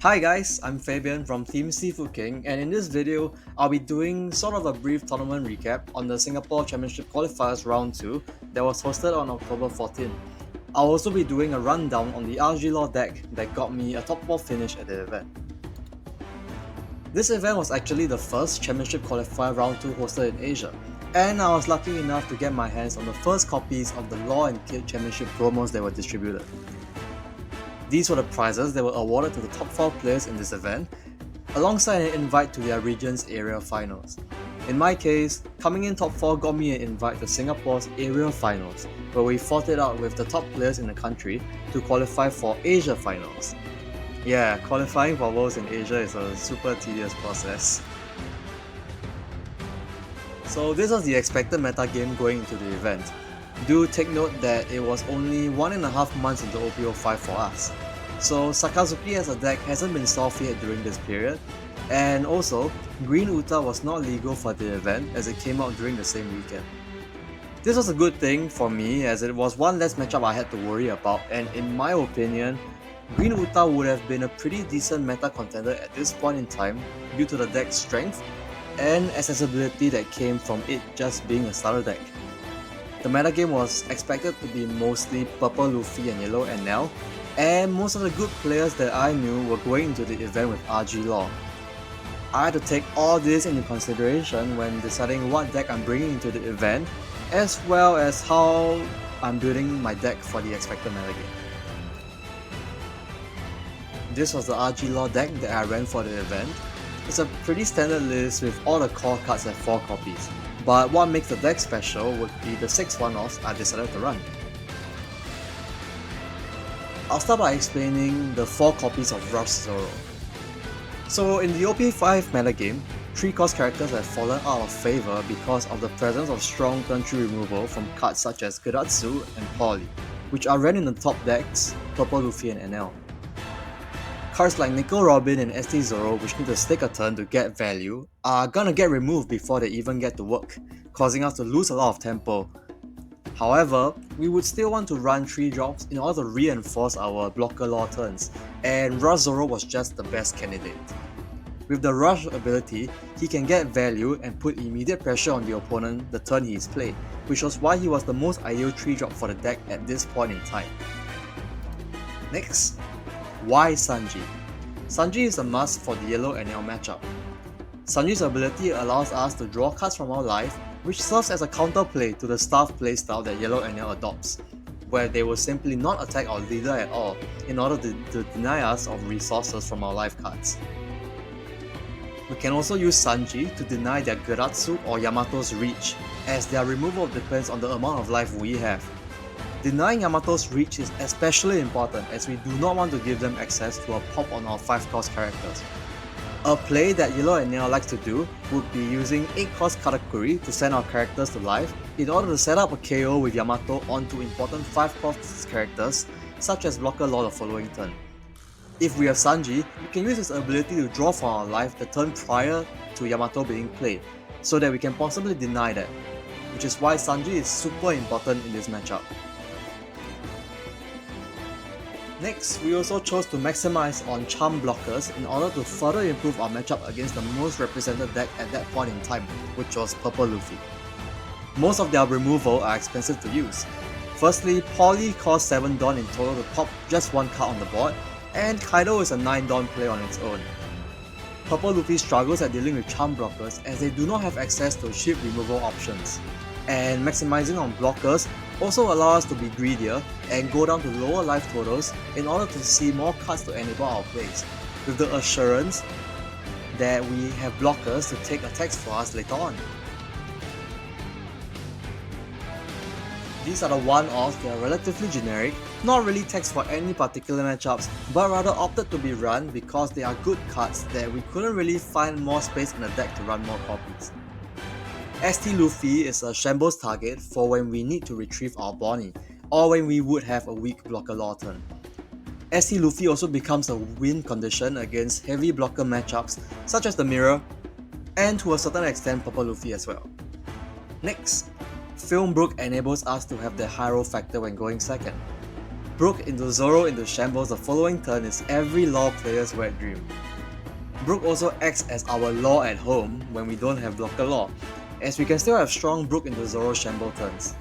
Hi guys, I'm Fabien from Team SeafoodKing, and in this video, I'll be doing sort of a brief tournament recap on the Singapore Championship Qualifiers Round 2 that was hosted on October 14. I'll also be doing a rundown on the yall deck that got me a top 4 finish at the event. This event was actually the first Championship Qualifier Round 2 hosted in Asia, and I was lucky enough to get my hands on the first copies of the Law and Kid Championship promos that were distributed. These were the prizes that were awarded to the top 4 players in this event, alongside an invite to their region's area finals. In my case, coming in top 4 got me an invite to Singapore's area finals, where we fought it out with the top players in the country to qualify for Asia finals. Yeah, qualifying for Worlds in Asia is a super tedious process. So this was the expected meta game going into the event. Do take note that it was only 1.5 months into OPO5 for us, so Sakazuki as a deck hasn't been soft yet during this period, and also, Green Uta was not legal for the event as it came out during the same weekend. This was a good thing for me as it was one less matchup I had to worry about, and in my opinion, Green Uta would have been a pretty decent meta contender at this point in time due to the deck's strength and accessibility that came from it just being a starter deck. The metagame was expected to be mostly purple Luffy and yellow NL, and most of the good players that I knew were going into the event with RG Law. I had to take all this into consideration when deciding what deck I'm bringing into the event, as well as how I'm building my deck for the expected metagame. This was the RG Law deck that I ran for the event. It's a pretty standard list with all the core cards at 4 copies. But what makes the deck special would be the 6 one-offs I decided to run. I'll start by explaining the 4 copies of Rush Zoro. So in the OP5 metagame, 3 cost characters have fallen out of favour because of the presence of strong turn 3 removal from cards such as Geratsu and Polly, which are ran in the top decks, Purple Luffy and NL. Cards like Niiko Robin and Zoro, which need to stick a turn to get value, are gonna get removed before they even get to work, causing us to lose a lot of tempo. However, we would still want to run 3 drops in order to reinforce our blocker law turns, and Rush Zoro was just the best candidate. With the Rush ability, he can get value and put immediate pressure on the opponent the turn he is played, which was why he was the most ideal 3 drop for the deck at this point in time. Next, why Sanji? Sanji is a must for the yellow NL matchup. Sanji's ability allows us to draw cards from our life, which serves as a counterplay to the staff playstyle that yellow NL adopts, where they will simply not attack our leader at all in order to deny us of resources from our life cards. We can also use Sanji to deny their Geratsu or Yamato's reach, as their removal depends on the amount of life we have. Denying Yamato's reach is especially important as we do not want to give them access to a pop on our 5 cost characters. A play that Yellow and Neo likes to do would be using 8 cost Katakuri to send our characters to life in order to set up a KO with Yamato onto important 5 cost characters such as Blocker Law the following turn. If we have Sanji, we can use his ability to draw from our life the turn prior to Yamato being played, so that we can possibly deny that, which is why Sanji is super important in this matchup. Next, we also chose to maximize on charm blockers in order to further improve our matchup against the most represented deck at that point in time, which was Purple Luffy. Most of their removal are expensive to use. Firstly, Polly costs 7 Dawn in total to pop just 1 card on the board, and Kaido is a 9 Dawn play on its own. Purple Luffy struggles at dealing with charm blockers as they do not have access to shield removal options. And maximizing on blockers also allow us to be greedier and go down to lower life totals in order to see more cards to enable our plays, with the assurance that we have blockers to take attacks for us later on. These are the one-offs that are relatively generic, not really text for any particular matchups, but rather opted to be run because they are good cards that we couldn't really find more space in the deck to run more copies. ST Luffy is a shambles target for when we need to retrieve our Bonnie, or when we would have a weak blocker law turn. ST Luffy also becomes a win condition against heavy blocker matchups such as the Mirror, and to a certain extent Purple Luffy as well. Next, Film Brook enables us to have the hero factor when going second. Brook into Zoro into Shambles the following turn is every law player's wet dream. Brook also acts as our law at home when we don't have blocker law, as we can still have strong Brook into Zoro Shamble turns.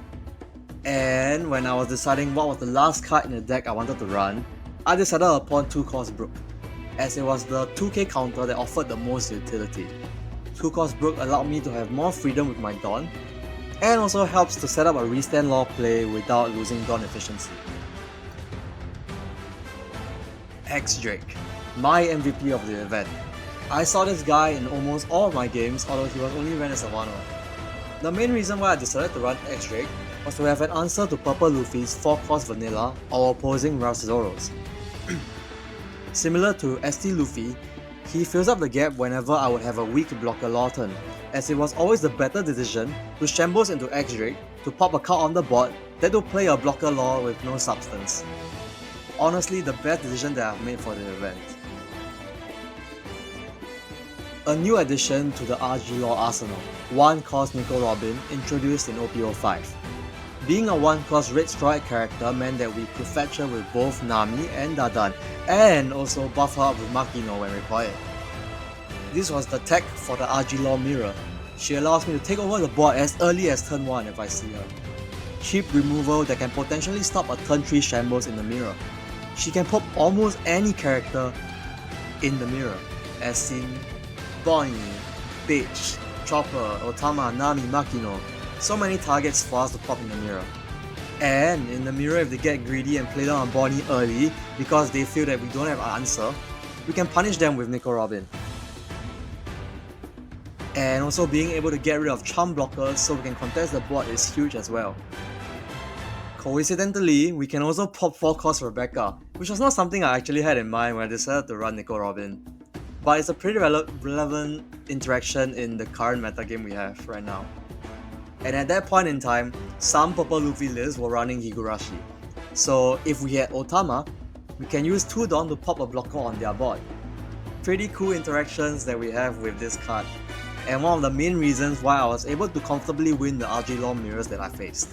And when I was deciding what was the last card in the deck I wanted to run, I decided upon 2-cost Brook, as it was the 2k counter that offered the most utility. 2-cost Brook allowed me to have more freedom with my Dawn, and also helps to set up a restand law play without losing Dawn efficiency. X-Drake, my MVP of the event. I saw this guy in almost all of my games, although he was only ran as a 1-1. The main reason why I decided to run X-Drake was to have an answer to Purple Luffy's 4-cost vanilla or opposing Rouse Zoros. Similar to ST Luffy, he fills up the gap whenever I would have a weak blocker law turn, as it was always the better decision to Shambles into X-Drake to pop a card on the board than to play a blocker law with no substance. Honestly, the best decision that I've made for the event. A new addition to the RG Law arsenal, 1-cost Niiko Robin, introduced in OP05. Being a 1-cost Red Strike character meant that we could fetch her with both Nami and Dadan, and also buff her up with Makino when required. This was the tech for the RG Law mirror. She allows me to take over the board as early as turn 1 if I see her. Cheap removal that can potentially stop a turn 3 Shambles in the mirror. She can pop almost any character in the mirror, as seen Bonnie, Bitch, Chopper, Otama, Nami, Makino. So many targets for us to pop in the mirror. And in the mirror, if they get greedy and play down on Bonnie early because they feel that we don't have an answer, we can punish them with Niiko Robin. And also being able to get rid of charm blockers so we can contest the board is huge as well. Coincidentally, we can also pop 4-cost Rebecca, which was not something I actually had in mind when I decided to run Niiko Robin. But it's a pretty relevant interaction in the current metagame we have right now. And at that point in time, some Purple Luffy lists were running Higurashi. So if we had Otama, we can use 2 Dawn to pop a blocker on their board. Pretty cool interactions that we have with this card, and one of the main reasons why I was able to comfortably win the RG Law mirrors that I faced.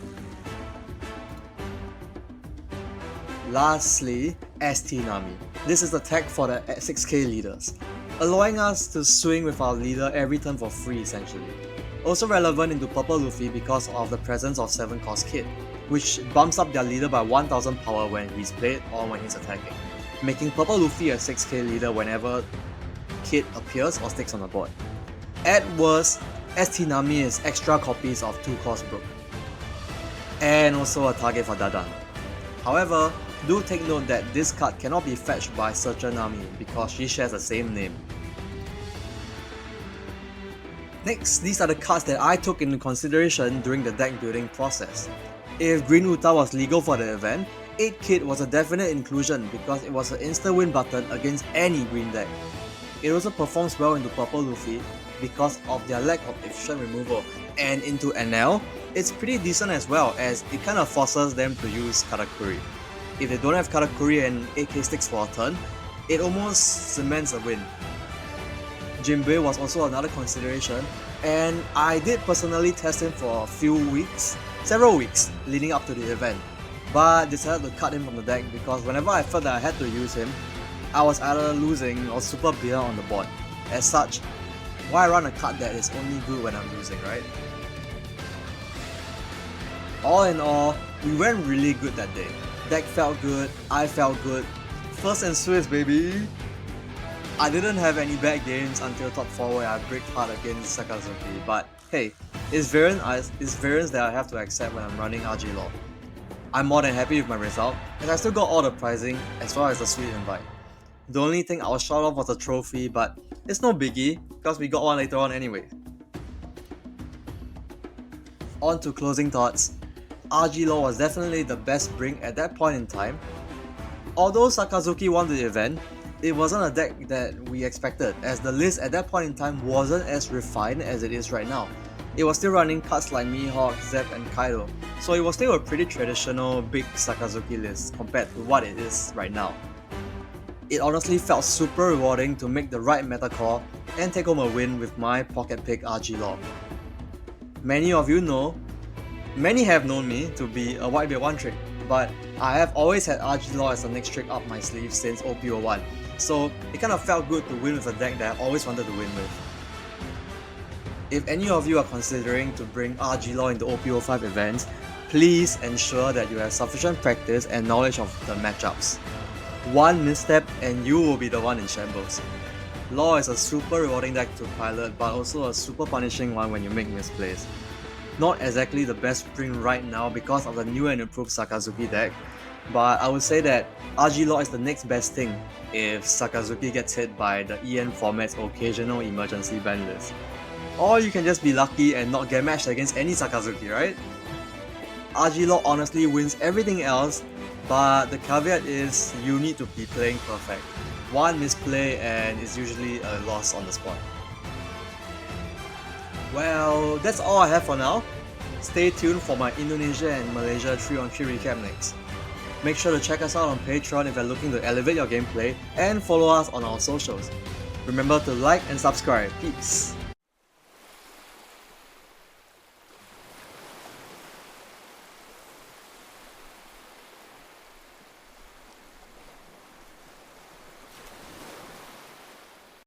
Lastly, ST Nami. This is the tech for the 6k leaders, allowing us to swing with our leader every turn for free essentially. Also relevant into Purple Luffy because of the presence of 7-cost Kid, which bumps up their leader by 1000 power when he's played or when he's attacking, making Purple Luffy a 6k leader whenever Kid appears or sticks on the board. At worst, ST Nami is extra copies of 2-cost Brook, and also a target for Dadan. However, do take note that this card cannot be fetched by Searcher Nami because she shares the same name. Next, these are the cards that I took into consideration during the deck building process. If Green Uta was legal for the event, 8 Kid was a definite inclusion because it was an instant win button against any green deck. It also performs well into Purple Luffy because of their lack of efficient removal, and into NL, it's pretty decent as well as it kind of forces them to use Katakuri. If they don't have Katakuri and 8k sticks for a turn, it almost cements a win. Jinbei was also another consideration, and I did personally test him for several weeks leading up to the event, but decided to cut him from the deck because whenever I felt that I had to use him, I was either losing or super behind on the board. As such, why run a card that is only good when I'm losing, right? All in all, we went really good that day. Deck felt good, I felt good. First and Swiss, baby! I didn't have any bad games until top 4 where I bricked hard against Sakazuki, but hey, it's variance that I have to accept when I'm running RG Law. I'm more than happy with my result, and I still got all the pricing as well as the sweet invite. The only thing I was short of was a trophy, but it's no biggie because we got one later on anyway. On to closing thoughts. RG Law was definitely the best bring at that point in time. Although Sakazuki won the event, it wasn't a deck that we expected, as the list at that point in time wasn't as refined as it is right now. It was still running cards like Mihawk, Zep and Kaido, so it was still a pretty traditional big Sakazuki list compared to what it is right now. It honestly felt super rewarding to make the right meta call and take home a win with my pocket pick RG Law. Many have known me to be a whitebeard one trick, but I have always had RG Law as the next trick up my sleeve since OPO1, so it kind of felt good to win with a deck that I always wanted to win with. If any of you are considering to bring RG Law into OPO5 events, please ensure that you have sufficient practice and knowledge of the matchups. One misstep and you will be the one in shambles. Law is a super rewarding deck to pilot, but also a super punishing one when you make misplays. Not exactly the best bring right now because of the new and improved Sakazuki deck, but I would say that RG Law is the next best thing if Sakazuki gets hit by the EN format's occasional emergency ban list. Or you can just be lucky and not get matched against any Sakazuki, right? RG Law honestly wins everything else, but the caveat is you need to be playing perfect. One misplay and it's usually a loss on the spot. Well, that's all I have for now. Stay tuned for my Indonesia and Malaysia 3-on-3 recap next. Make sure to check us out on Patreon if you're looking to elevate your gameplay, and follow us on our socials. Remember to like and subscribe. Peace!